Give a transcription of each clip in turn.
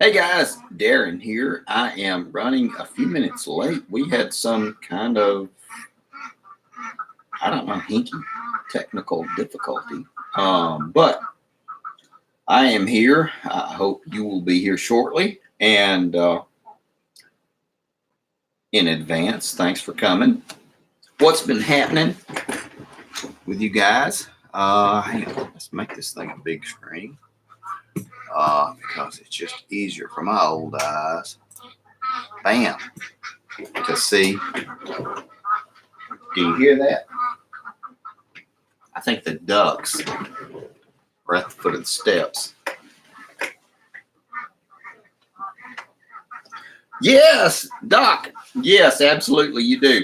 Hey guys, Darren here. I am running a few minutes late. We had some kind of, I don't know, hinky technical difficulty. But I am here. I hope you will be here shortly. And in advance, thanks for coming. What's been happening with you guys? Hang on, let's make this thing a big screen. Because it's just easier for my old eyes. Bam. To see. Do you hear that? I think the ducks are at the foot of the steps. Yes, Doc. Yes, absolutely, you do.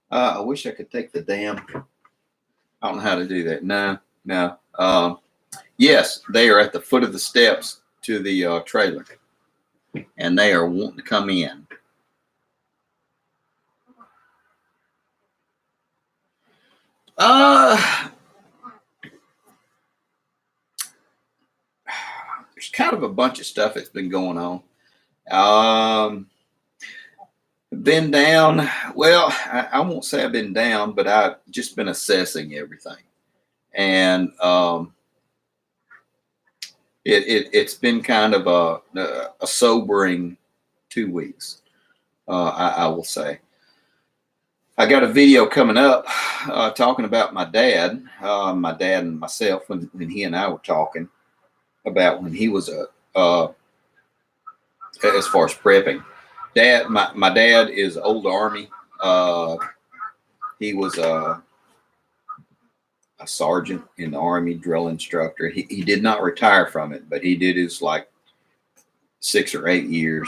I wish I could take the damn. I don't know how to do that. No. Yes, they are at the foot of the steps to the trailer, and they are wanting to come in. There's kind of a bunch of stuff that's been going on. Been down. Well, I won't say I've been down, but I've just been assessing everything, and it's been kind of a sobering 2 weeks. I will say. I got a video coming up talking about my dad and myself when he and I were talking about when he was as far as prepping. My dad is old Army. He was a sergeant in the Army, drill instructor. He did not retire from it, but he did his like 6 or 8 years.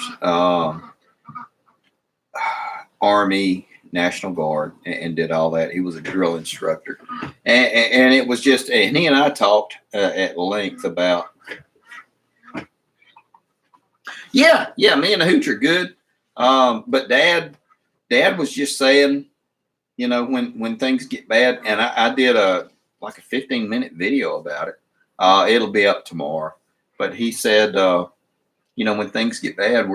Army, National Guard, and did all that. He was a drill instructor, and it was just. And he and I talked at length about. Yeah, me and the hooch are good. But Dad was just saying, when things get bad, and I did a 15-minute video about it. It'll be up tomorrow. But he said, when things get bad,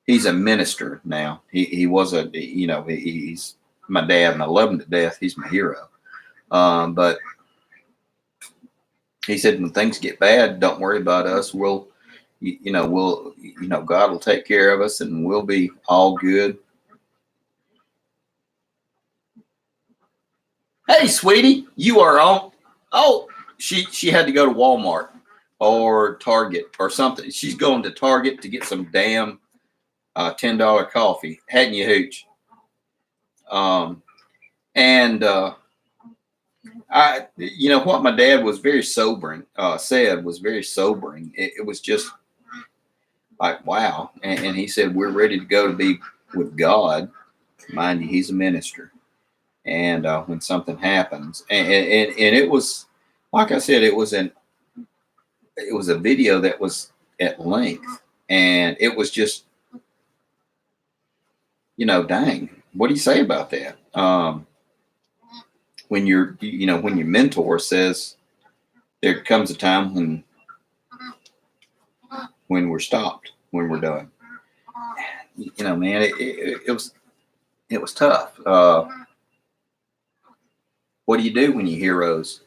he's a minister now. He was he's my dad, and I love him to death. He's my hero. But he said, when things get bad, don't worry about us. God will take care of us, and we'll be all good. Hey, sweetie, you are on. Oh, she had to go to Walmart or Target or something. She's going to Target to get some damn $10 coffee. Hadn't you, hooch? What my dad was very sobering, said was very sobering. It was just like, wow. And he said, we're ready to go to be with God. Mind you, he's a minister. And when something happens, and it was, like I said, it was a video that was at length, and it was just, dang, what do you say about that? When your mentor says there comes a time when we're stopped, when we're done, man, it was tough. What do you do when your heroes?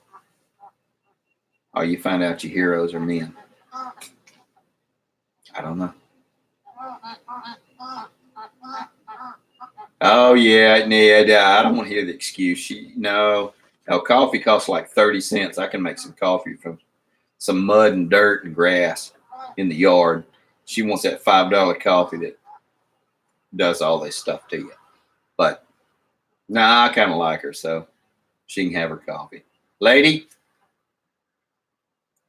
Oh, you find out your heroes are men. I don't know. Oh yeah. I don't want to hear the excuse. No, coffee costs like 30 cents. I can make some coffee from some mud and dirt and grass in the yard. She wants that $5 coffee that does all this stuff to you. But I kind of like her, so she can have her coffee. Lady,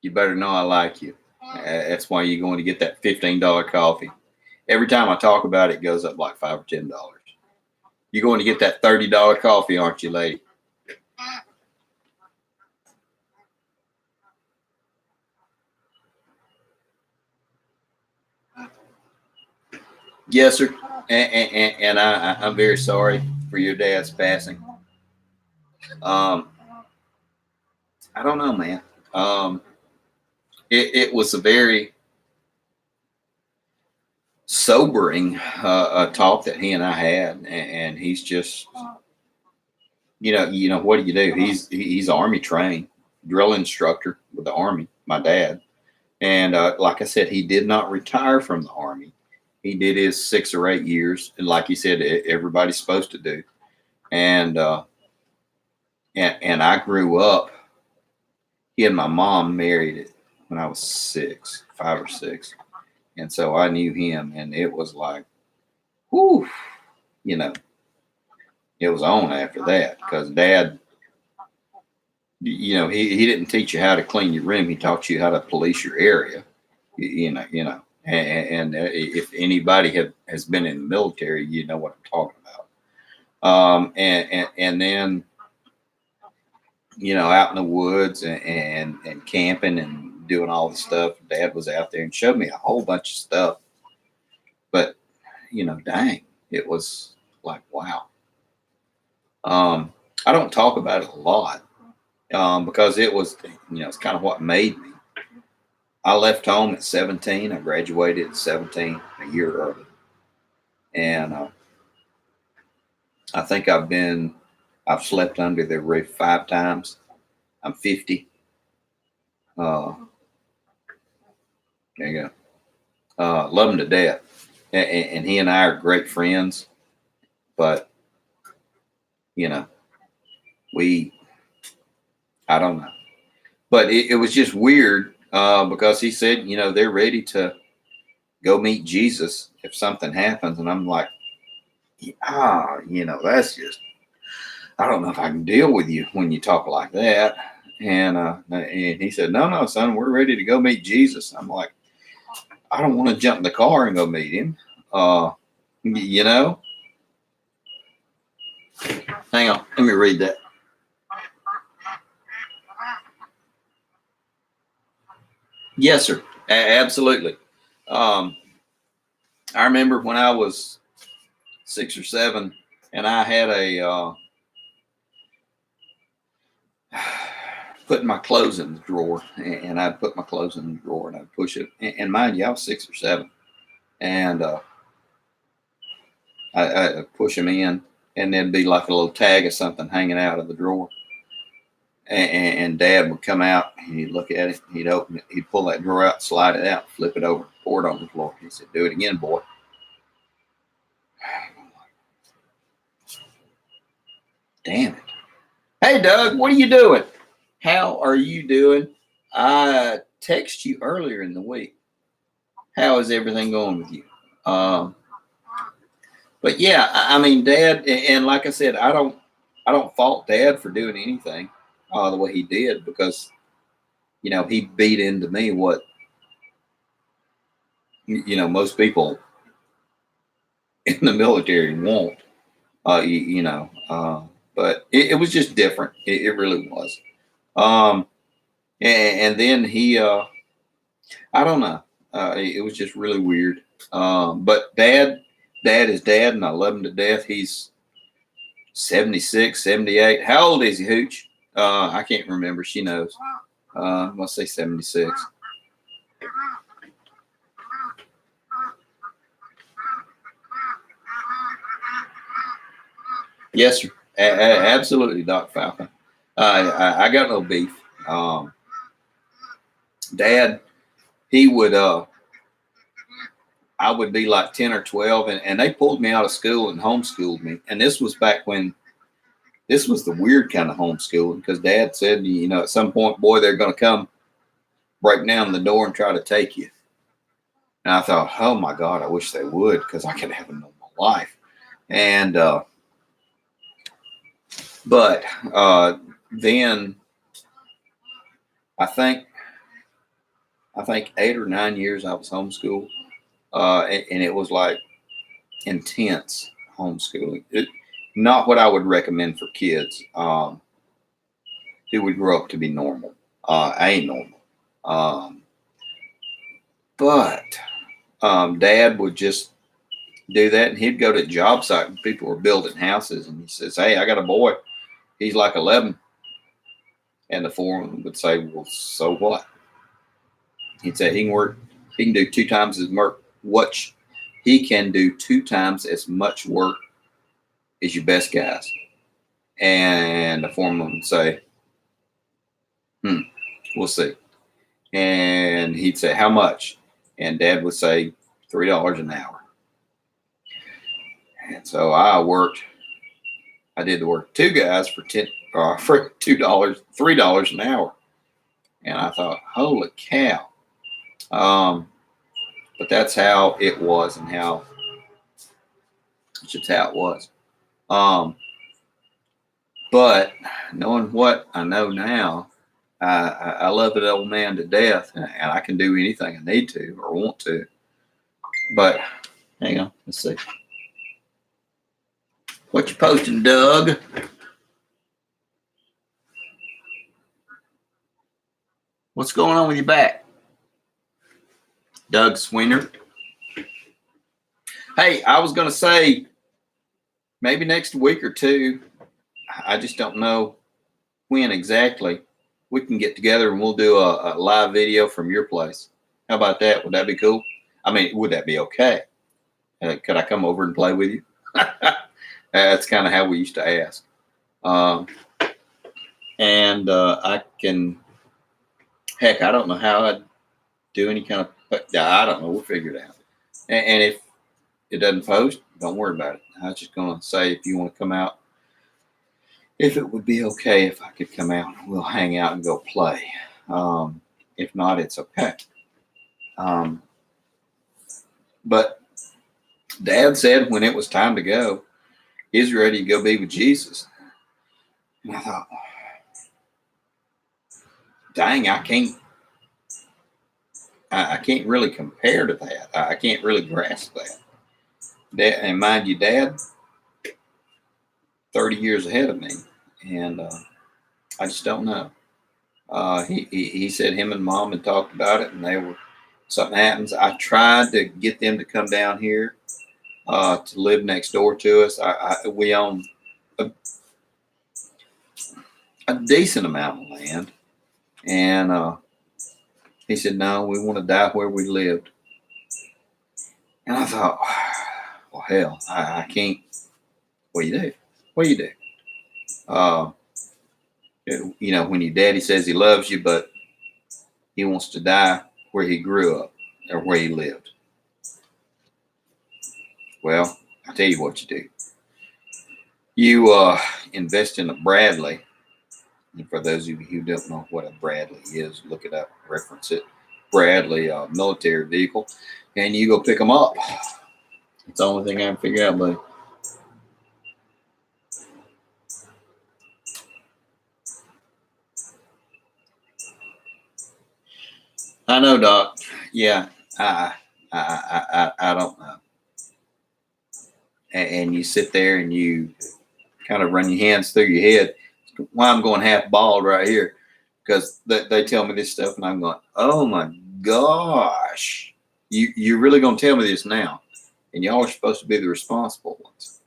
you better know I like you. That's why you're going to get that $15 coffee. Every time I talk about it, it goes up like $5 or $10. You're going to get that $30 coffee, aren't you, lady? Yes, sir. And I'm very sorry for your dad's passing. I don't know, man. It was a very sobering talk that he and I had, and he's just, what do? He's Army trained, drill instructor with the Army. My dad, and like I said, he did not retire from the Army. He did his 6 or 8 years, and like he said, everybody's supposed to do. And and I grew up. He and my mom married when I was 5 or 6, and so I knew him, and it was like, whew, you know, it was on after that because Dad, he didn't teach you how to clean your room. He taught you how to police your area. And if anybody has been in the military, you know what I'm talking about. And then out in the woods and camping and doing all the stuff. Dad was out there and showed me a whole bunch of stuff. But dang, it was like wow. I don't talk about it a lot because it was it's kind of what made me. I left home at 17. I graduated at 17, a year early, and I think I've slept under their roof 5 times. I'm 50. There you go. Love him to death. And he and I are great friends. But, I don't know. But it was just weird because he said, they're ready to go meet Jesus if something happens. And I'm like, that's just, I don't know if I can deal with you when you talk like that. And he said, no, son, we're ready to go meet Jesus. I'm like, I don't want to jump in the car and go meet him. Hang on, let me read that. Yes, sir. Absolutely. I remember when I was 6 or 7 and I had putting my clothes in the drawer, and I'd put my clothes in the drawer and I'd push it. And mind you, I was 6 or 7, and I'd push them in, and there'd be like a little tag or something hanging out of the drawer. And Dad would come out, and he'd look at it, he'd open it, he'd pull that drawer out, slide it out, flip it over, pour it on the floor. He said, "Do it again, boy." Damn it. Hey, Doug, what are you doing? How are you doing? I texted you earlier in the week. How is everything going with you? But yeah, I mean, Dad, and like I said, I don't fault Dad for doing anything the way he did because he beat into me what most people in the military won't. But it was just different. It really was. And then he, I don't know. It was just really weird. But Dad is Dad, and I love him to death. He's 76, 78. How old is he, Hooch? I can't remember. She knows. I'm going to say 76. Yes, sir. Absolutely, Doc Falcon. I got no beef. Dad, he would, I would be like 10 or 12, and they pulled me out of school and homeschooled me. And this was back when this was the weird kind of homeschooling because Dad said, at some point, boy, they're going to come break down the door and try to take you. And I thought, oh my God, I wish they would because I could have a normal life. And, but then I think 8 or 9 years I was homeschooled, and it was like intense homeschooling. Not what I would recommend for kids who would grow up to be normal. I ain't normal. But Dad would just do that, and he'd go to a job site and people were building houses, and he says, "Hey, I got a boy. He's like 11." And the foreman would say, "Well, so what?" He'd say, "He can work. He can do 2 times as much he can do 2 times as much work as your best guys. And the foreman would say, we'll see. And he'd say, how much? And Dad would say, $3 an hour. And so I did the work 2 guys for $2, $3 an hour. And I thought, holy cow. But that's how it was, and it's just how it was. But knowing what I know now, I love that old man to death, and I can do anything I need to or want to. But hang on, let's see. What you posting, Doug? What's going on with your back? Doug Sweener. Hey, I was going to say maybe next week or 2. I just don't know when exactly. We can get together and we'll do a live video from your place. How about that? Would that be cool? I mean, would that be okay? Could I come over and play with you? That's kind of how we used to ask. And I can, heck, I don't know how I'd do any kind of, I don't know. We'll figure it out. And if it doesn't post, don't worry about it. I was just going to say, if you want to come out, if it would be okay if I could come out, we'll hang out and go play. If not, it's okay. But Dad said when it was time to go, he's ready to go be with Jesus. And I thought, dang, I can't really compare to that. I can't really grasp that. And mind you, Dad, 30 years ahead of me, and I just don't know. He said him and Mom had talked about it, and something happens. I tried to get them to come down here to live next door to us. We own a decent amount of land, and he said, no, we want to die where we lived. And I thought, well, hell, I can't. What do you do? What do you do? You know, when your daddy says he loves you, but he wants to die where he grew up or where he lived. Well, I'll tell you what you do. You invest in a Bradley. And for those of you who don't know what a Bradley is, look it up, reference it. Bradley, military vehicle. And you go pick them up. It's the only thing I can figure out, buddy. I know, Doc. Yeah, I don't know. And you sit there and you kind of run your hands through your head. Why I'm going half bald right here, because they tell me this stuff, and I'm going, oh my gosh, you're really going to tell me this now? And y'all are supposed to be the responsible ones.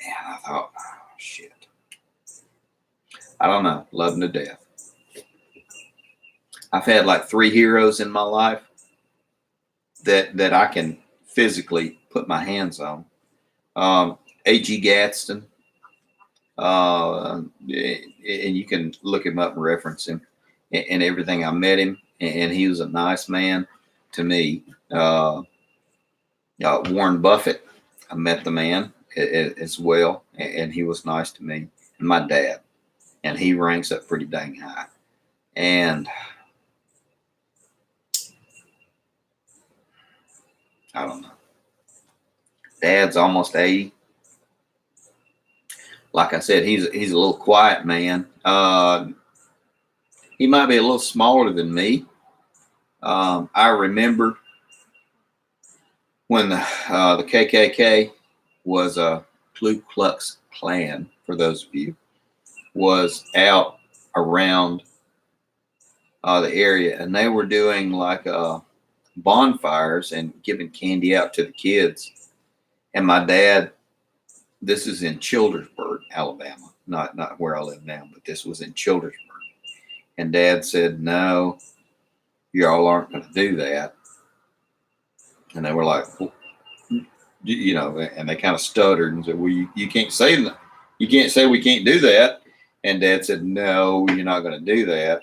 And I thought, oh shit. I don't know. Love them to death. I've had like 3 heroes in my life that I can physically put my hands on. A.G. Gadsden, and you can look him up and reference him and everything. I met him, and he was a nice man to me. Warren Buffett, I met the man as well, and he was nice to me. And my dad, and he ranks up pretty dang high. And I don't know. Dad's almost 80. Like I said, he's a little quiet man. He might be a little smaller than me. I remember when the KKK was a Ku Klux Klan, for those of you, was out around the area, and they were doing like bonfires and giving candy out to the kids. And my dad, this is in Childersburg, Alabama, not where I live now, but this was in Childersburg. And Dad said, no, y'all aren't going to do that. And they were like, you know, and they kind of stuttered and said, well, you can't say that. You can't say we can't do that. And Dad said, no, you're not going to do that.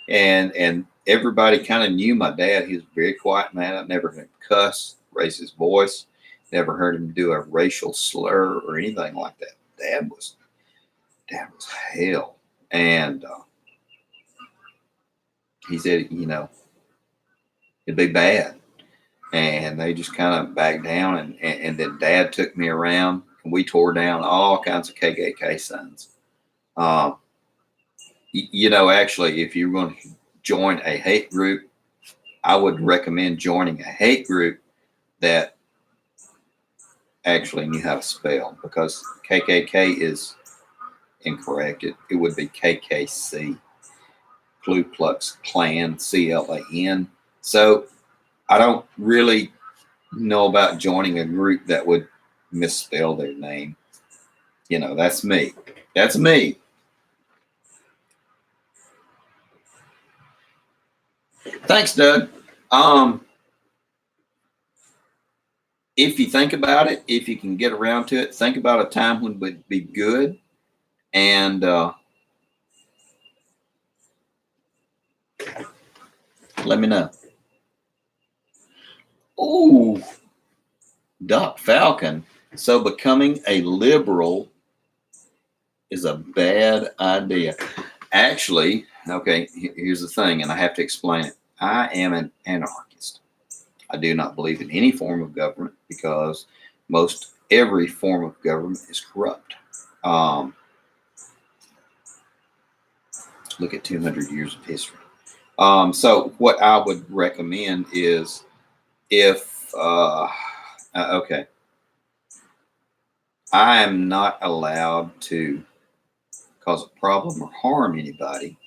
And everybody kind of knew my dad. He was a very quiet man. I never heard him cuss, raise his voice, never heard him do a racial slur or anything like that. Dad was hell. And he said, you know, it'd be bad. And they just kind of backed down. And then Dad took me around, and we tore down all kinds of KKK signs. You know, actually, if you're going to join a hate group, I would recommend joining a hate group that actually knew how to spell, because KKK is incorrect. It would be KKC, Ku Klux Klan, CLAN. So I don't really know about joining a group that would misspell their name. You know, that's me. That's me. Thanks, Doug. If you think about it, if you can get around to it, think about a time when it would be good, and let me know. Oh, Doc Falcon. So becoming a liberal is a bad idea. Actually, okay, here's the thing, and I have to explain it. I am an anarchist. I do not believe in any form of government, because most every form of government is corrupt. Look at 200 years of history. So what I would recommend is, if okay, I am not allowed to cause a problem or harm anybody,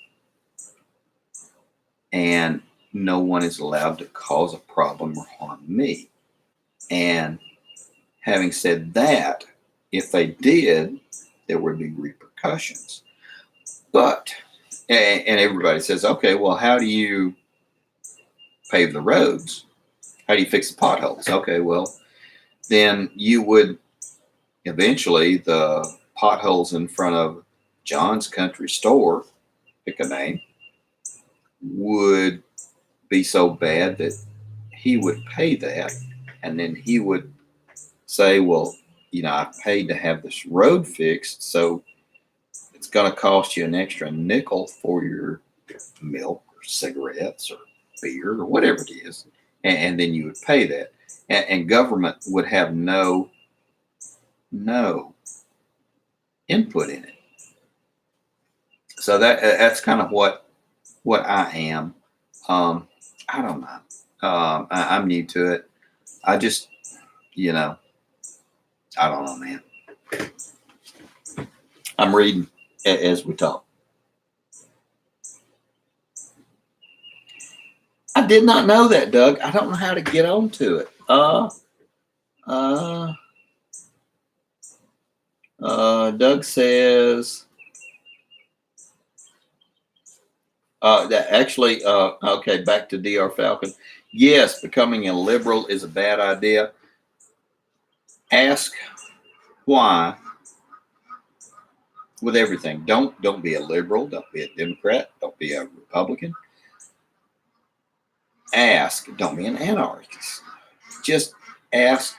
and no one is allowed to cause a problem or harm me. And having said that, if they did, there would be repercussions. But, and everybody says, okay, well, how do you pave the roads? How do you fix the potholes? Okay, well, then you would eventually, the potholes in front of John's Country Store, pick a name, would be so bad that he would pay that, and then he would say, well, you know, I paid to have this road fixed, so it's going to cost you an extra nickel for your milk or cigarettes or beer or whatever it is, and then you would pay that, and government would have no input in it. So that's kind of what I am. I don't know. I'm new to it. I just, you know, I don't know, man. I'm reading as we talk. I did not know that, Doug. I don't know how to get onto it. Doug says that actually, okay, back to DR Falcon. Yes, becoming a liberal is a bad idea. Ask why with everything. Don't be a liberal. Don't be a Democrat. Don't be a Republican. Ask. Don't be an anarchist. Just ask,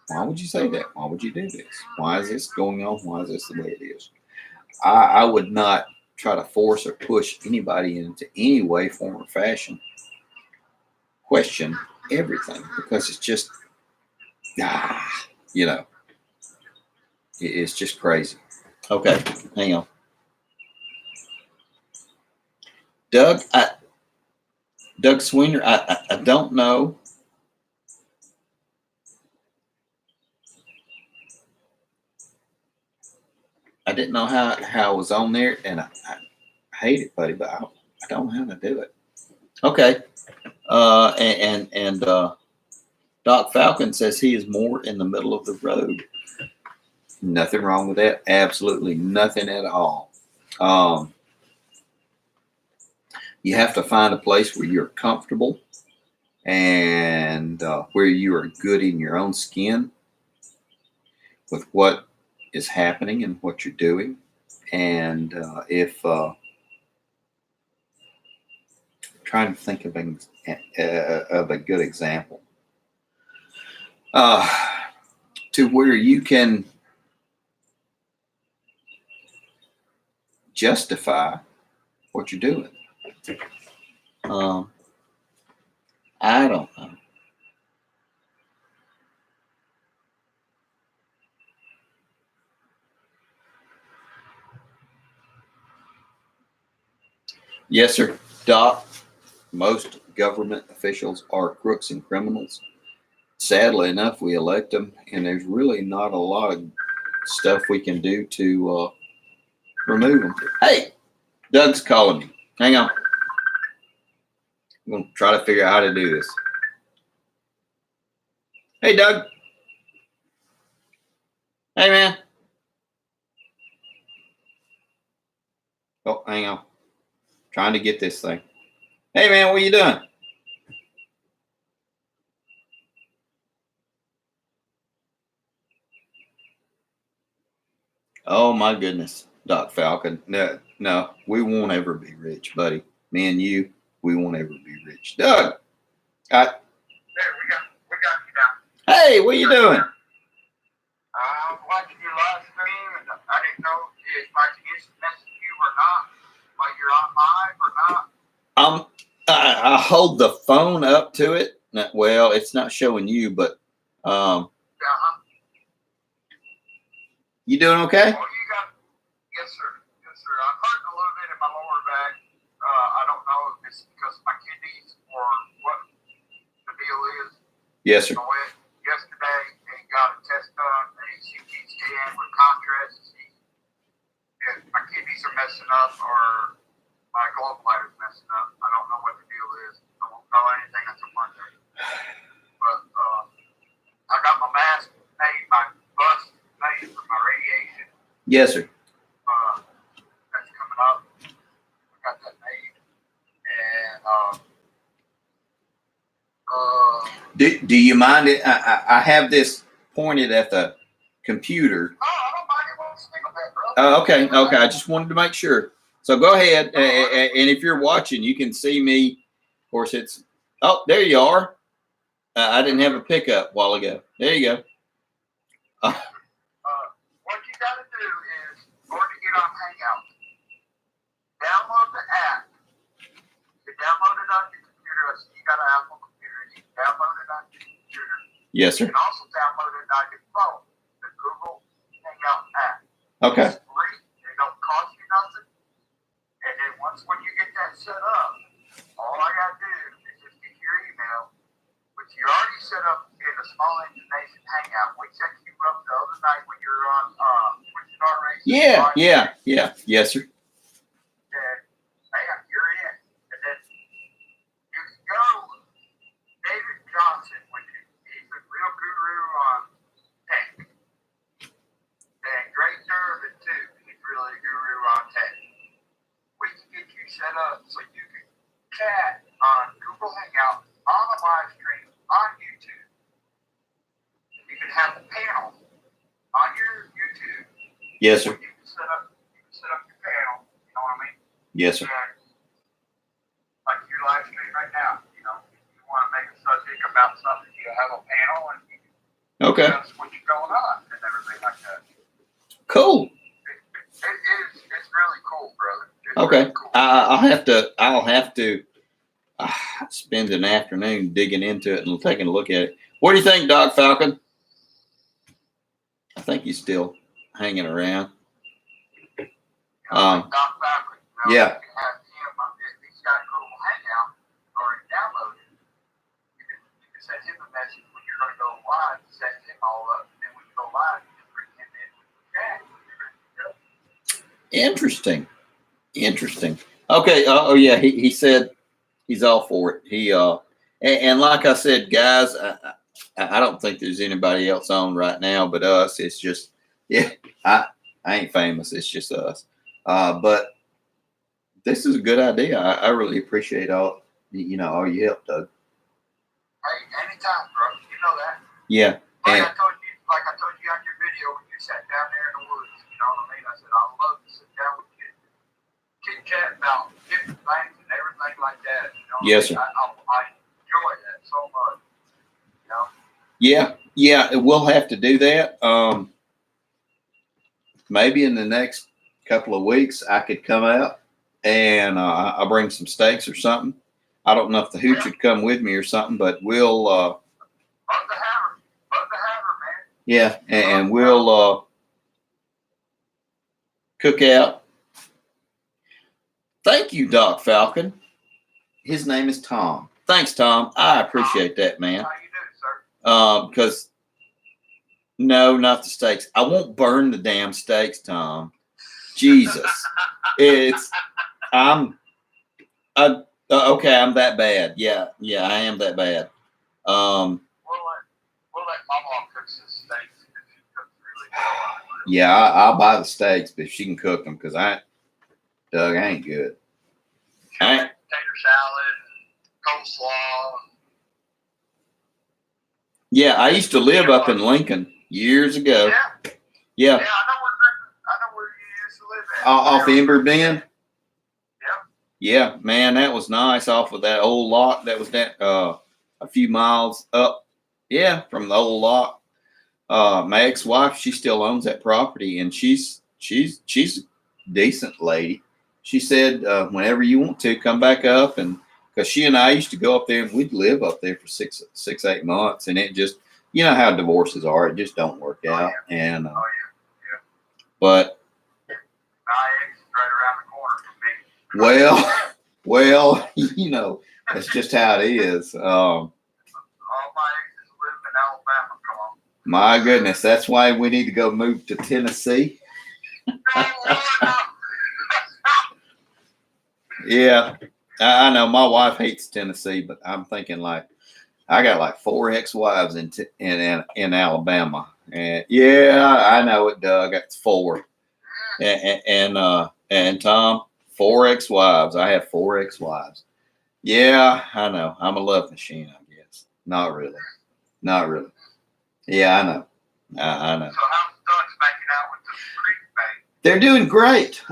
why would you say that? Why would you do this? Why is this going on? Why is this the way it is? I would not try to force or push anybody into any way, form, or fashion. Question everything, because it's just, you know, it's just crazy. Okay, hang on. Doug Sweener, I don't know. I didn't know how I was on there, and I hate it, buddy, but I don't know how to do it. Okay. And Doc Falcon says he is more in the middle of the road. Nothing wrong with that. Absolutely nothing at all. You have to find a place where you're comfortable and where you are good in your own skin with what is happening and what you're doing. And if trying to think of a good example, to where you can justify what you're doing. I don't know. Yes, sir. Doc, most government officials are crooks and criminals. Sadly enough, we elect them, and there's really not a lot of stuff we can do to remove them. Hey, Doug's calling me. Hang on. I'm going to try to figure out how to do this. Hey, Doug. Hey, man. Oh, hang on. Trying to get this thing. Hey, man, what are you doing? Oh, my goodness, Doc Falcon. No, we won't ever be rich, buddy. Me and you, we won't ever be rich. Doug. There, we got you now. Hey, what are you doing? I'm watching your live stream, and I didn't know if I could get some message you or not, while you're on live or not. I hold the phone up to it. Well, it's not showing you, but you doing okay? Oh, you got, yes, sir. Yes, sir. I'm hurting a little bit in my lower back. I don't know if it's because of my kidneys or what the deal is. Yes, sir. I went yesterday and got a test done, a CT scan with contrast to see if my kidneys are messing up or my gallbladder's messing up. I don't know what the deal is. I won't know anything until Monday. But I got my mask made, my bust made for my radiation. Yes, sir. That's coming up. I got that made. And do you mind it? I have this pointed at the computer. oh, I don't mind it one single bit, bro. Okay. I just wanted to make sure. So go ahead, and if you're watching, you can see me. Of course, it's there you are. I didn't have a pickup a while ago. There you go. What you got to do is, in order to get on Hangout, download the app. You download it on your computer. I see you got an Apple computer. You can download it on your computer. Yes, sir. You can also download it on your phone, the Google Hangout app. Okay. It's free. It don't cost you nothing. And then when you get that set up, all I got to do is just get your email, which you already set up in a Small Engine Nation Hangout. We checked you up the other night when you were on Wichita Racing. Yeah. Yes, sir. And bam, you're in. And then you can go David Johnson, which he's a real guru on tech. And Greg Durbin too. He's really a guru on tech. We can get you set up so you can chat on Google Hangout on a live stream on YouTube. You can have a panel on your YouTube. Yes, sir. You can set up your panel. You know what I mean? Yes, sir. And like your live stream right now, you know, if you want to make a subject about something, you have a panel and you can discuss what's going on and everything like that. Cool. It's really cool, brother. It's Okay. really cool. I'll have to spend an afternoon digging into it and taking a look at it. What do you think, Doc Falcon? I think he's still hanging around. Doc Falcon, yeah. You can have him, if he's got Google Hangout already downloaded, you can send him a message when you're going to go live, set him all up, and then when you go live, you just bring him in with the chat. Interesting. Okay. Yeah. He said he's all for it. He and like I said, guys, I don't think there's anybody else on right now but us. It's just I ain't famous. It's just us. But this is a good idea. I really appreciate all your help, Doug. Hey, anytime, bro. You know that. Yeah. And Like I told you on your video when you sat down there in the woods. You know what I mean? I said I love to sit down with you, chit chat about different things and everything like that. You know. Yes, sir. I enjoy that so much. You know. Yeah, we'll have to do that. Maybe in the next couple of weeks, I could come out and I'll bring some steaks or something. I don't know if the hooch would come with me or something, but we'll. Bug the hammer, man. Yeah, and we'll cook out. Thank you, Doc Falcon. His name is Tom. Thanks, Tom. I appreciate that, man. How you doing, sir? Because no, not the steaks. I won't burn the damn steaks, Tom. Jesus, okay. I'm that bad. Yeah, I am that bad. We'll let Mama cook some steaks if she cooks really well. Yeah, I'll buy the steaks, but she can cook them because Doug, I ain't good. Potato salad, coleslaw. Yeah, I used to live up in Lincoln years ago. Yeah. Yeah. Yeah, I know where you used to live at. Off Ember Bend. Yep. Yeah, man, that was nice off of that old lot that was that a few miles up. Yeah, from the old lot. My ex-wife, she still owns that property, and she's a decent lady. She said, whenever you want to, come back up, and because she and I used to go up there and we'd live up there for 8 months, and it just, you know how divorces are, it just don't work out. Yeah. And Yeah. but My ex is right around the corner from me. well, you know, that's just how it is. All my exes live in Alabama. Come on. My goodness, that's why we need to go move to Tennessee. Yeah, I know my wife hates Tennessee, but I'm thinking like I got like 4 ex-wives in Alabama, and yeah, I know it, Doug. That's 4, and Tom, 4 ex-wives. I have 4 ex-wives. Yeah, I know. I'm a love machine, I guess. Not really. Yeah, I know. I know. So how's Doug's making out with the creek bank? They're doing great.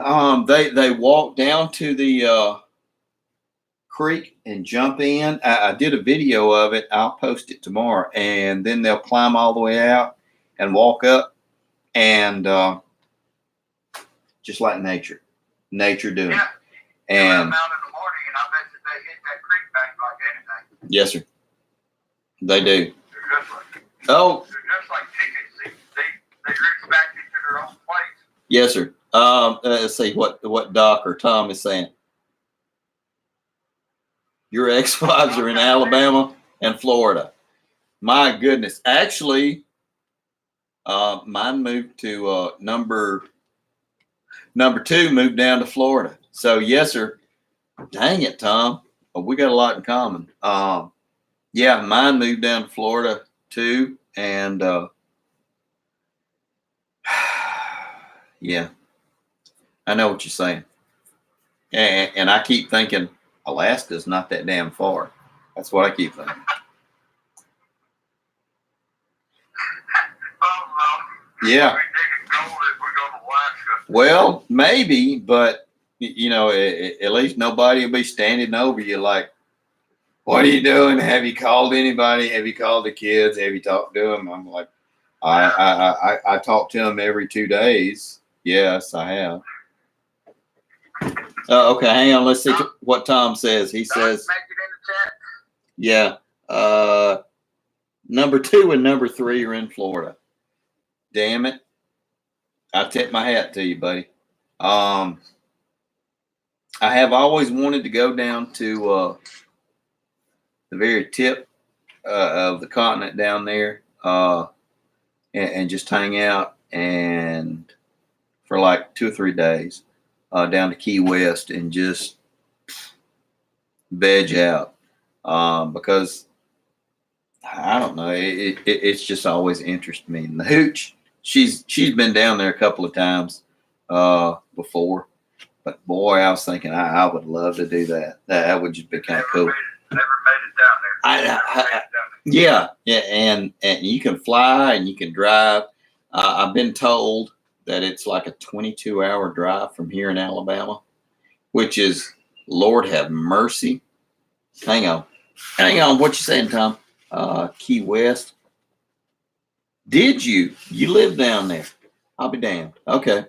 They walk down to the creek and jump in. I did a video of it. I'll post it tomorrow, and then they'll climb all the way out and walk up, and just like nature doing. Yeah. And Out in the morning, and I bet you they hit that creek bank like anything. yes, sir, they do. They're just like, Oh, chickens. They reach back into their own place. yes, sir. Let's see what Doc or Tom is saying. Your ex-wives are in Alabama and Florida. My goodness. Actually, mine moved to number 2 moved down to Florida. So yes, sir. Dang it, Tom. We got a lot in common. Yeah, mine moved down to Florida too, and yeah, I know what you're saying, and I keep thinking Alaska's not that damn far. That's what I keep thinking. Yeah. Well, maybe, but you know, at least nobody will be standing over you like, "What are you doing? Have you called anybody? Have you called the kids? Have you talked to them?" I'm like, I talk to them every 2 days. Yes, I have. Okay, hang on. Let's see what Tom says. He says, yeah, number 2 and number 3 are in Florida. Damn it. I tip my hat to you, buddy. I have always wanted to go down to the very tip of the continent down there and just hang out and for like 2 or 3 days down to Key West and just veg out because I don't know, it's just always interested me. And the hooch, she's been down there a couple of times before, but boy, I was thinking I would love to do that. That would just be kind of cool. Never made it down there. I- Never made it down there. Yeah, and you can fly and you can drive. I've been told that it's like a 22-hour drive from here in Alabama, which is, Lord have mercy. Hang on. What you saying, Tom? Key West. Did you live down there? I'll be damned. Okay.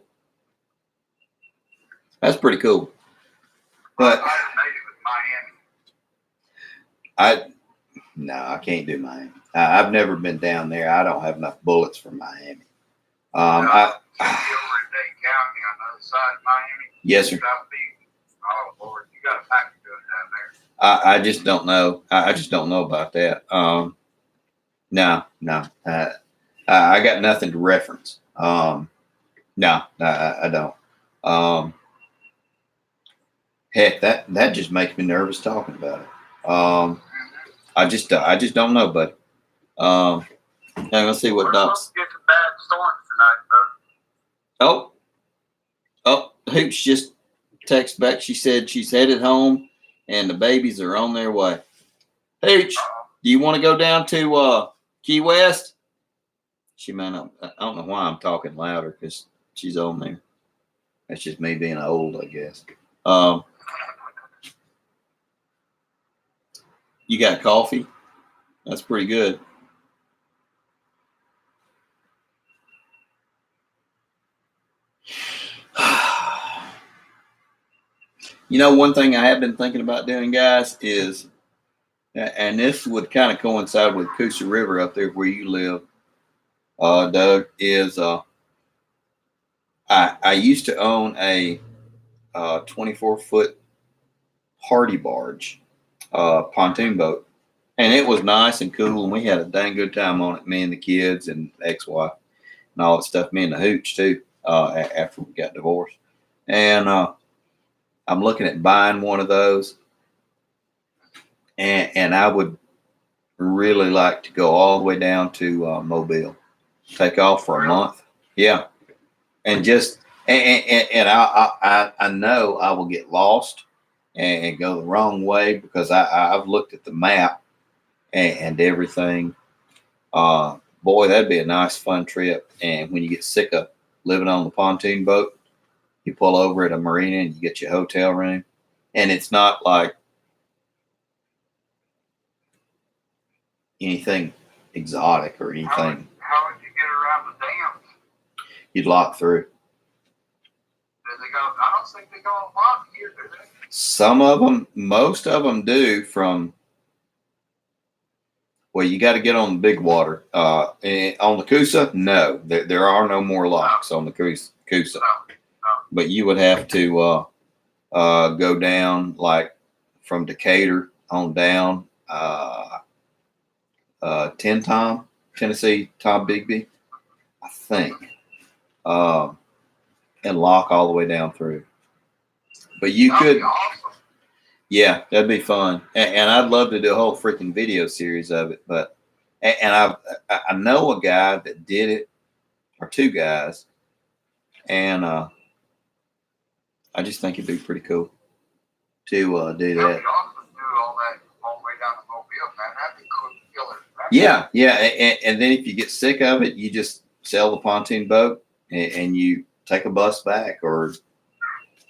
That's pretty cool. But I made it with Miami. no, I can't do Miami. I've never been down there. I don't have enough bullets for Miami. Over in Dade County on the other side of Miami. Yes, sir. South Beach. Oh, Lord, you got a pack to do it down there. I just don't know. I just don't know about that. No. I got nothing to reference. No, I don't. Heck, that just makes me nervous talking about it. I just don't know, buddy. I'm gonna see what We're Doc's. supposed to get some bad storms tonight, brother. Oh, Hooch just texted back. She said she's headed home and the babies are on their way. Hooch, do you want to go down to Key West? She might not. I don't know why I'm talking louder because she's on there. That's just me being old, I guess. You got coffee? That's pretty good. You know, one thing I have been thinking about doing, guys, is, and this would kind of coincide with Coosa River up there where you live, Doug, is I used to own a 24-foot party barge, pontoon boat, and it was nice and cool, and we had a dang good time on it, me and the kids and ex-wife and all that stuff, me and the Hooch too, after we got divorced. And I'm looking at buying one of those, and I would really like to go all the way down to Mobile, take off for a month. Yeah. And just, and I know I will get lost and go the wrong way because I've looked at the map and everything. Boy, that'd be a nice, fun trip. And when you get sick of living on the pontoon boat, you pull over at a marina and you get your hotel room. And it's not like anything exotic or anything. How would you get around the dams? You'd lock through. Do they go? I don't think they go on lock here, do they? Some of them, most of them do from, well, you got to get on the big water. And on the Coosa, no, there are no more locks on the Coosa. No. But you would have to go down like from Decatur on down, Tennessee, Tom Bigby, I think, and lock all the way down through. But you That'd could, be awesome. yeah, that'd be fun, and I'd love to do a whole freaking video series of it. But and I know a guy that did it, or two guys, and I just think it'd be pretty cool to do That'd be that. awesome to do all that all the way down to Mobile, man. That'd be cool killer. Yeah, and then if you get sick of it, you just sell the pontoon boat and you take a bus back, or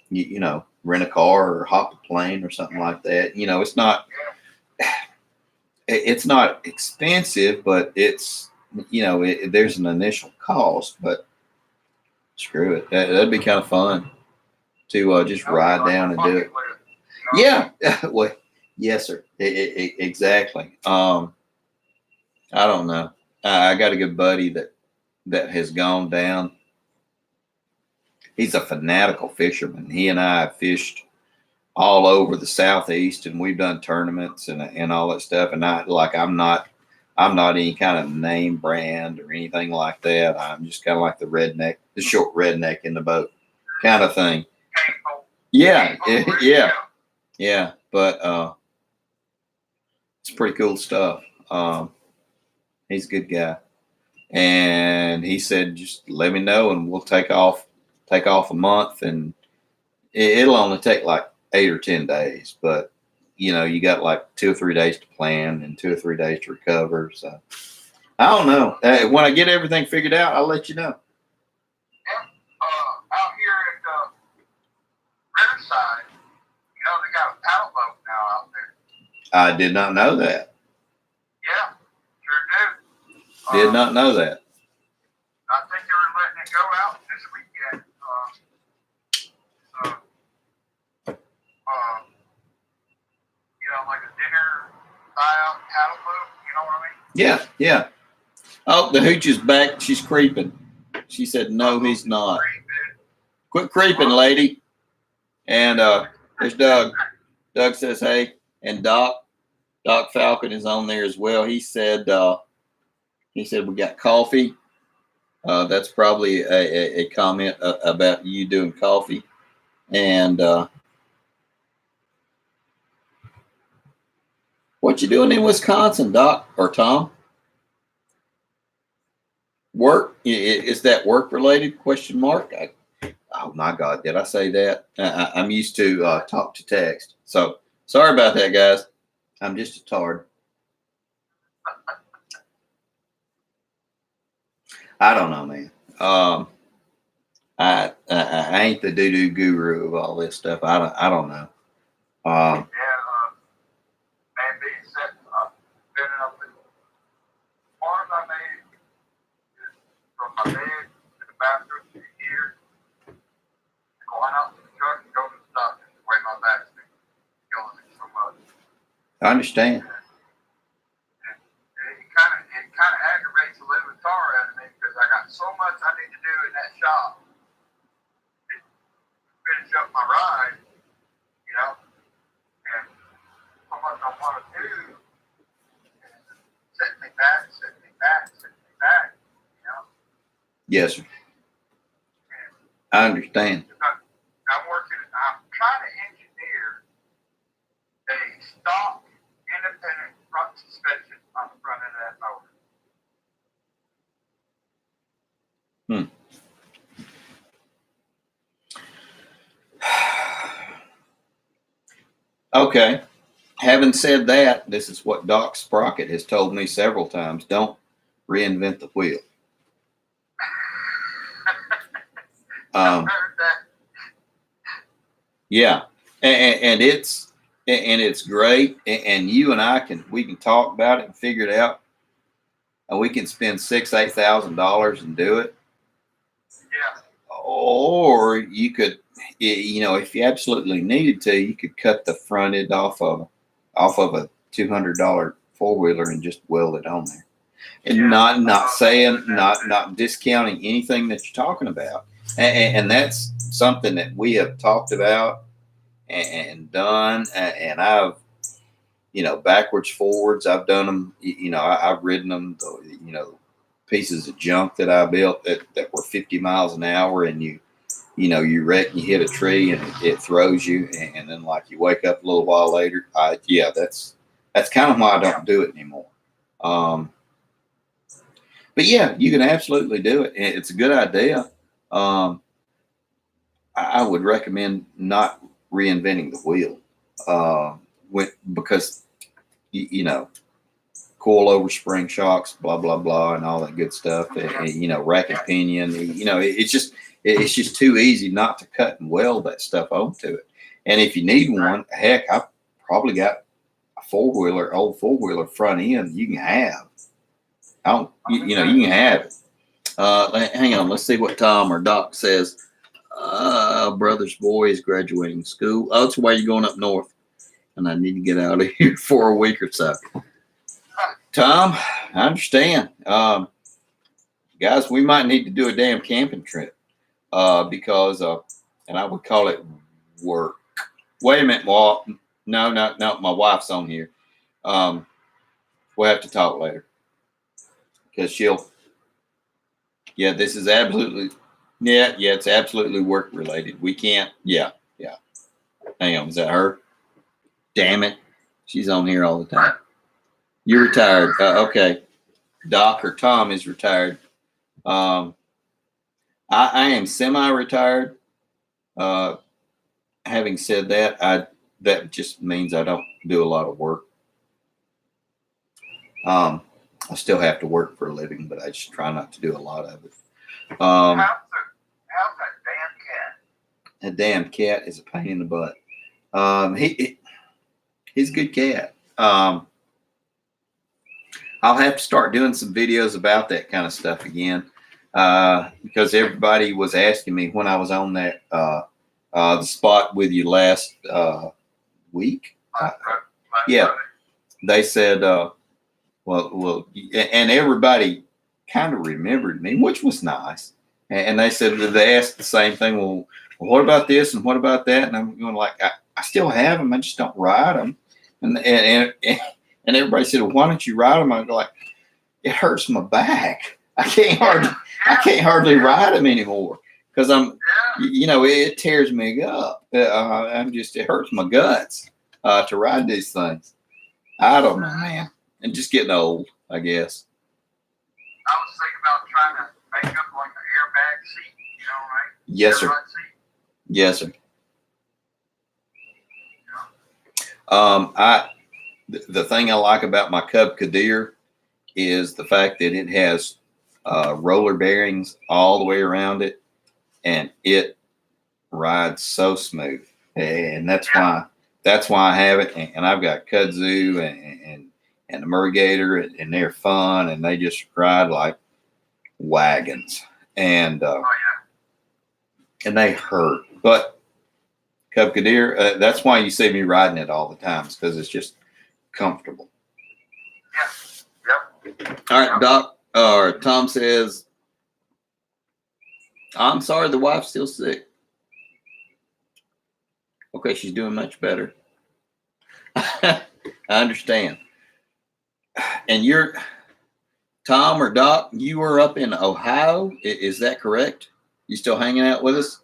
you know, rent a car or hop a plane or something like that. You know, it's not expensive, but it's, you know, there's an initial cost. But screw it, that'd be kind of fun to just ride down and do it. Yeah, well, yes, sir. Exactly. I don't know. I got a good buddy that has gone down. He's a fanatical fisherman. He and I have fished all over the Southeast, and we've done tournaments and all that stuff. And I'm not any kind of name brand or anything like that. I'm just kind of like the short redneck in the boat kind of thing. Yeah. But it's pretty cool stuff. He's a good guy, and he said, just let me know and we'll take off a month, and it'll only take like 8 or 10 days, but you know, you got like 2 or 3 days to plan and 2 or 3 days to recover. So I don't know. When I get everything figured out, I'll let you know. Yeah. Out here at Riverside, you know, they got a paddle boat now out there. I did not know that. Yeah, sure do. Did not know that. I think they were letting it go out this weekend. You know, like a dinner style paddle boat. You know what I mean? Yeah, yeah. Oh, the hooch is back. She's creeping. She said, no, he's not. Quit creeping, lady. And there's Doug. Doug says, hey. And Doc Falcon is on there as well. He said we got coffee. That's probably a comment about you doing coffee. And what you doing in Wisconsin, Doc or Tom? Work? Is that work related? Question mark. Oh my God, did I say that? I'm used to talk to text. So sorry about that, guys. I'm just a tard. I don't know, man. I ain't the doo-doo guru of all this stuff. I don't know. Man, being set up, been up as far as I made is from my bed to the bathroom to here, going out to the truck and go to the stop and the way my back's been killing me so much. I understand. It kind of aggravates a little tar out of me because I got so much I need to do in that shop to finish up my ride, you know, and so much I want to do, and set me back, you know. Yes, sir. And I understand. I'm trying to engineer a stock independent front suspension on the front end of that motor. Okay. Having said that, this is what Doc Sprocket has told me several times. Don't reinvent the wheel. I heard that. Yeah. And it's great. And you and I can talk about it and figure it out. And we can spend $8,000 and do it. Yeah. Or you could, you know, if you absolutely needed to, you could cut the front end off of a $200 4-wheeler and just weld it on there. And not discounting anything that you're talking about. And that's something that we have talked about and done. And I've, you know, backwards, forwards, I've done them. You know, I've ridden them. You know, pieces of junk that I built that were 50 miles an hour, and you wreck and you hit a tree and it throws you, and then like you wake up a little while later. That's kind of why I don't do it anymore. But yeah, you can absolutely do it. It's a good idea. I would recommend not reinventing the wheel, because you know, coil over spring shocks, blah blah blah, and all that good stuff. And, you know, rack and pinion. You know, it's just too easy not to cut and weld that stuff onto it. And if you need one, heck, I've probably got a old 4-wheeler front end you can have. You can have it. Hang on, let's see what Tom or Doc says. Brother's boy is graduating school. Oh, that's why you're going up north, and I need to get out of here for a week or so. Tom, I understand. Guys, we might need to do a damn camping trip, because and I would call it work. Wait a minute, Walt. No, my wife's on here. We'll have to talk later, because this is absolutely, it's absolutely work related. We can't, Hang on, is that her? Damn it. She's on here all the time. You're retired. Okay. Doc or Tom is retired. I am semi-retired. Having said that, that just means I don't do a lot of work. I still have to work for a living, but I just try not to do a lot of it. How's that damn cat? A damn cat is a pain in the butt. He's a good cat. I'll have to start doing some videos about that kind of stuff again, because everybody was asking me when I was on that the spot with you last week. Yeah, they said, well, and everybody kind of remembered me, which was nice. And they said that they asked the same thing. Well, what about this and what about that? And I'm going like, I still have them. I just don't ride them. And everybody said, well, why don't you ride them? I go like, it hurts my back. I can't hardly ride them anymore because it tears me up. It hurts my guts to ride these things. I don't know, man. And just getting old, I guess. I was thinking about trying to make up like an airbag seat, right? Yes, sir. Yes, sir. The thing I like about my Cub Cadir is the fact that it has roller bearings all the way around it, and it rides so smooth. And that's why I have it. And I've got kudzu and the Murrigator, and they're fun, and they just ride like wagons. And and they hurt, but Cub Cadir, that's why you see me riding it all the time, because it's just comfortable. Yep. All right, Doc, or Tom says, I'm sorry the wife's still sick. Okay, she's doing much better. I understand. And you're, Tom or Doc, you were up in Ohio. Is that correct? You still hanging out with us?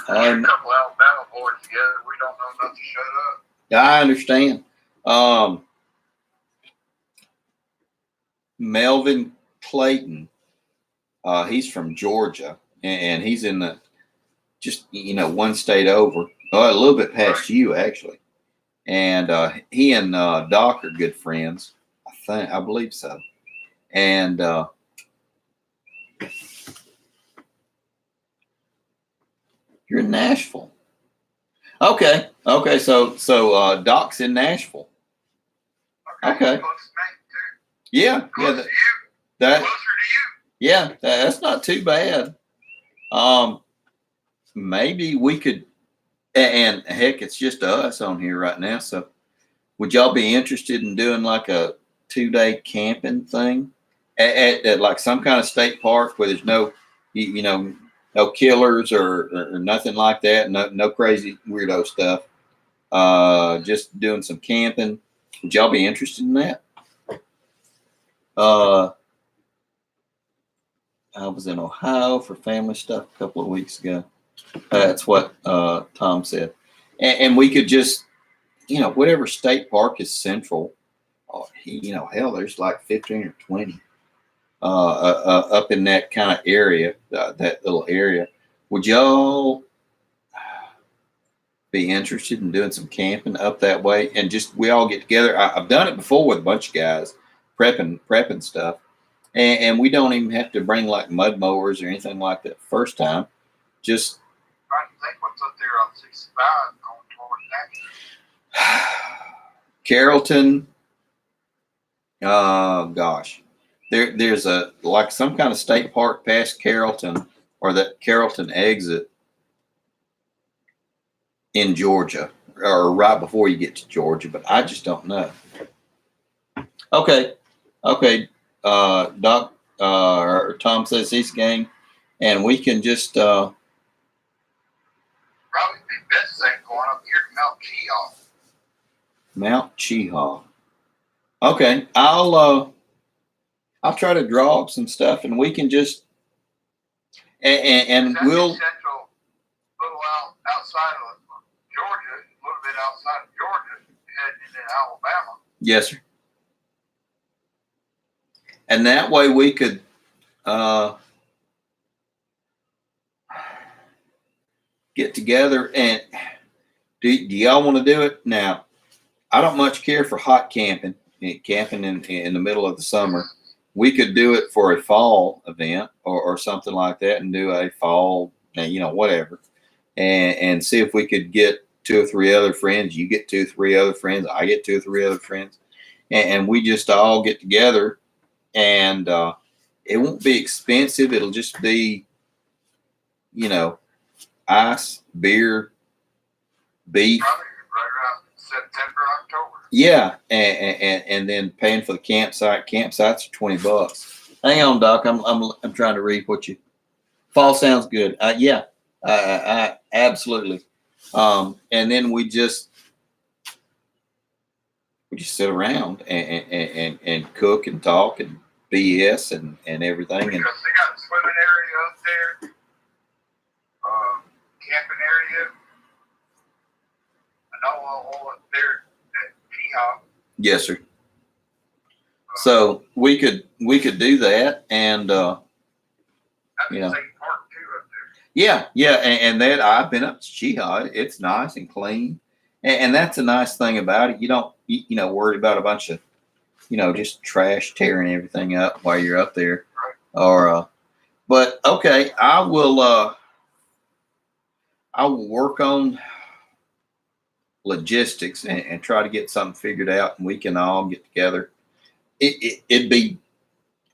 A couple Alabama boys together. We don't know enough to shut up. I understand. Melvin Clayton, he's from Georgia, and he's in the just one state over, a little bit past you actually. And he and Doc are good friends. I believe so. And you're in Nashville. Okay. So Doc's in Nashville. Okay. Yeah. Closer to That. you. Yeah, that's not too bad. Maybe we could, and heck, it's just us on here right now. So, would y'all be interested in doing like a 2-day camping thing at like some kind of state park where there's no, no killers or nothing like that, no crazy weirdo stuff. Just doing some camping. Would y'all be interested in that? I was in Ohio for family stuff a couple of weeks ago. That's what Tom said. And we could just, whatever state park is central, hell, there's like 15 or 20 up in that kind of area, that little area. Would y'all be interested in doing some camping up that way? And just we all get together. I've done it before with a bunch of guys, prepping stuff. And we don't even have to bring like mud mowers or anything like that first time. Just trying to think what's up there on 65 going toward that. Carrollton. Gosh, there's a like some kind of state park past Carrollton, or that Carrollton exit in Georgia, or right before you get to Georgia, but I just don't know. Okay. Doc or Tom says he's game, and we can just probably be best thing going up here to Mount Cheahaw. Mount Cheahaw. Okay, I'll try to draw up some stuff, and we can just and we'll central, little outside of Georgia, a little bit outside of Georgia, heading into Alabama. Yes, sir. And that way we could get together and do y'all want to do it? Now, I don't much care for hot camping, camping in the middle of the summer. We could do it for a fall event or something like that and do a fall, whatever, and see if we could get 2 or 3 other friends. You get 2 or 3 other friends. I get 2 or 3 other friends, and we just all get together. And it won't be expensive. It'll just be, ice, beer, beef. Probably right around September, October. Yeah, and then paying for the campsite. Campsites are $20. Hang on, Doc. I'm trying to read what you. Fall sounds good. Yeah, I absolutely. And then we just sit around and cook and talk and BS and everything. Because they got a swimming area up there, camping area. I know all up there at P-Hop. Yes, sir. So we could do that, and That's you know. the same park too up there. Yeah, and that I've been up to Cheehaw. It's nice and clean, and that's a nice thing about it. You don't worry about a bunch of just trash tearing everything up while you're up there. Right. Or but okay, I will work on logistics and try to get something figured out, and we can all get together. It'd be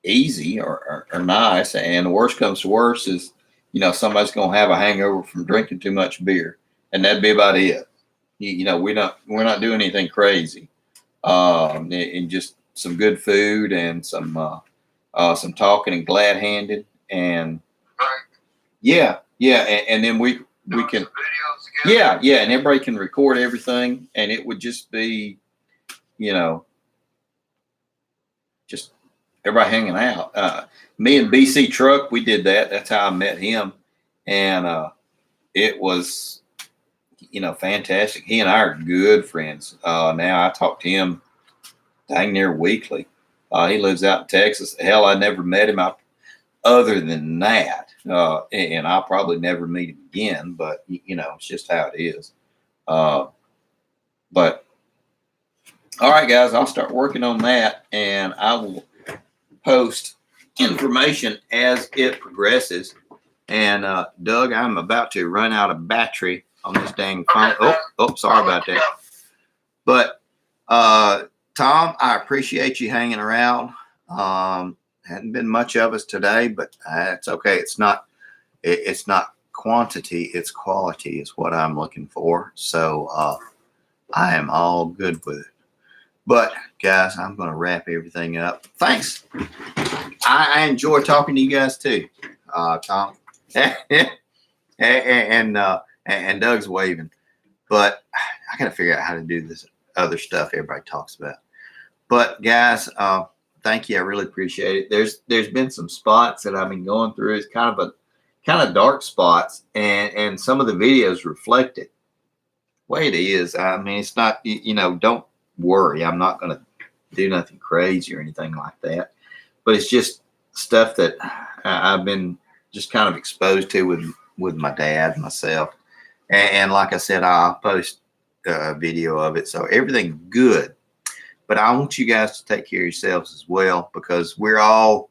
easy or nice, and the worst comes to worst is somebody's gonna have a hangover from drinking too much beer, and that'd be about it. We're not doing anything crazy, and just some good food and some talking and glad handed, and Right. yeah, and then we can. Videos together. Yeah, and everybody can record everything, and it would just be, just everybody hanging out. Me and BC Truck, we did that. That's how I met him, and it was, fantastic. He and I are good friends. Now I talk to him dang near weekly. He lives out in Texas. Hell, I never met him other than that. And I'll probably never meet him again, but it's just how it is. But all right, guys, I'll start working on that, and I will post information as it progresses. And Doug, I'm about to run out of battery on this dang phone. Sorry about that. But Tom, I appreciate you hanging around. Hadn't been much of us today, but it's okay. It's not quantity, it's quality is what I'm looking for. So I am all good with it. But guys, I'm going to wrap everything up. Thanks. I enjoy talking to you guys too, Tom. and Doug's waving. But I got to figure out how to do this other stuff everybody talks about. But guys, thank you. I really appreciate it. There's been some spots that I've been going through. It's kind of dark spots, and some of the videos reflect it. The way it is. I mean, it's not, don't worry. I'm not going to do nothing crazy or anything like that. But it's just stuff that I've been just kind of exposed to with my dad, myself. And like I said, I'll post a video of it. So everything's good. But I want you guys to take care of yourselves as well, because we're all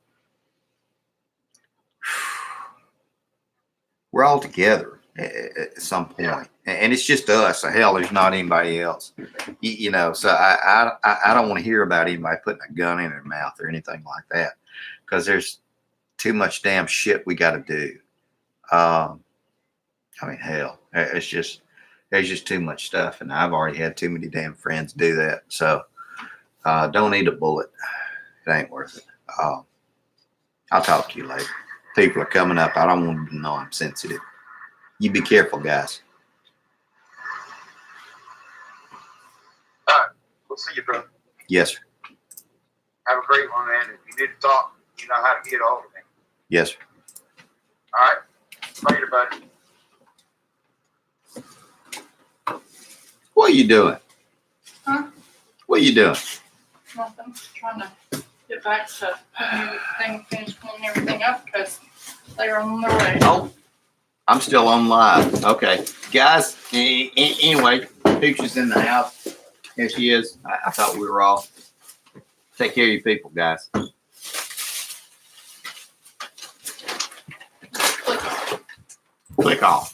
together at some point. And it's just us. So hell, there's not anybody else. So I don't want to hear about anybody putting a gun in their mouth or anything like that, because there's too much damn shit we got to do. I mean, hell, there's just too much stuff, and I've already had too many damn friends do that. So don't need a bullet. It ain't worth it. I'll talk to you later. People are coming up. I don't want them to know I'm sensitive. You be careful, guys. All right. We'll see you, brother. Yes, sir. Have a great one, man. If you need to talk, you know how to get a hold of me. Yes, sir. All right. Later, buddy. What are you doing? Huh? What are you doing? Nothing. Trying to get back to finish cleaning everything up because they're on their way. Oh, I'm still on live. Okay, guys. Anyway, Picture's in the house. Here she is. I thought we were all. Take care of your people, guys. Click off.